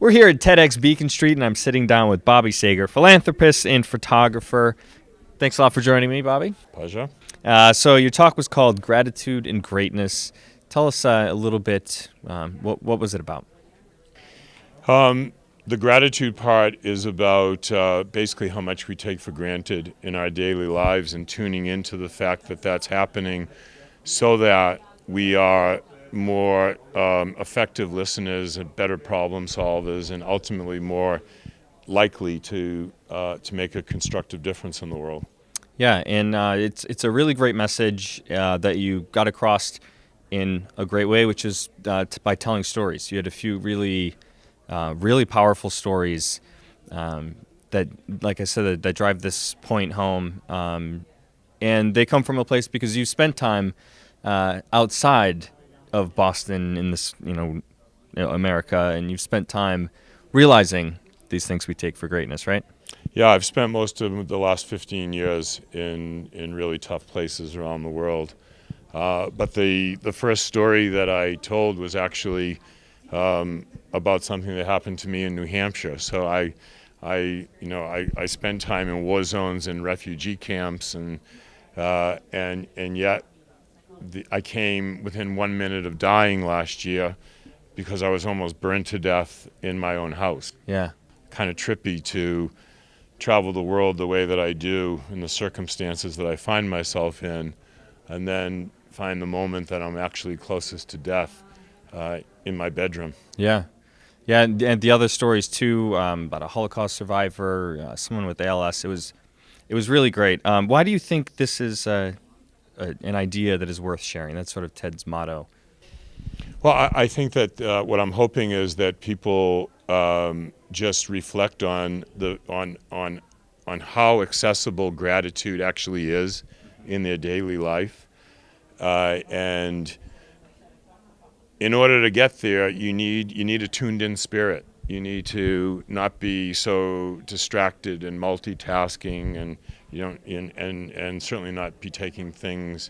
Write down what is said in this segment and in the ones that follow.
We're here at TEDxBeaconStreet, and I'm sitting down with Bobby Sager, philanthropist and photographer. Thanks a lot for joining me, Bobby. Pleasure. So your talk was called Gratitude and Greatness. Tell us a little bit, what was it about? The gratitude part is about basically how much we take for granted in our daily lives and tuning into the fact that that's happening so that we are more effective listeners and better problem solvers and ultimately more likely to make a constructive difference in the world. Yeah, and it's a really great message that you got across in a great way, which is by telling stories. You had a few really powerful stories that, like I said, that drive this point home, and they come from a place because you spent time outside of Boston in this, America, and you've spent time realizing these things we take for greatness, right? Yeah, I've spent most of the last 15 years in really tough places around the world. But the first story that I told was actually about something that happened to me in New Hampshire. So I spent time in war zones and refugee camps, and yet I came within 1 minute of dying last year because I was almost burned to death in my own house. Yeah. Kind of trippy to travel the world the way that I do in the circumstances that I find myself in, and then find the moment that I'm actually closest to death in my bedroom. Yeah. Yeah, and the other stories too, about a Holocaust survivor, someone with ALS. It was really great. Why do you think this is an idea that is worth sharing? That's sort of TED's motto. Well, I think that what I'm hoping is that people just reflect on how accessible gratitude actually is in their daily life, and in order to get there, you need a tuned-in spirit. You need to not be so distracted and multitasking, and and certainly not be taking things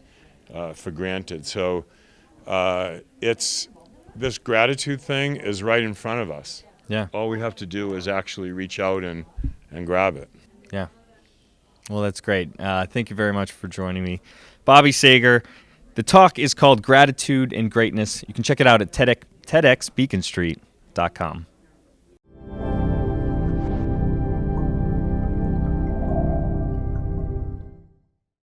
for granted. So this gratitude thing is right in front of us. Yeah. All we have to do is actually reach out and grab it. Yeah. Well, that's great. Thank you very much for joining me, Bobby Sager. The talk is called Gratitude and Greatness. You can check it out at TEDxBeaconStreet.com.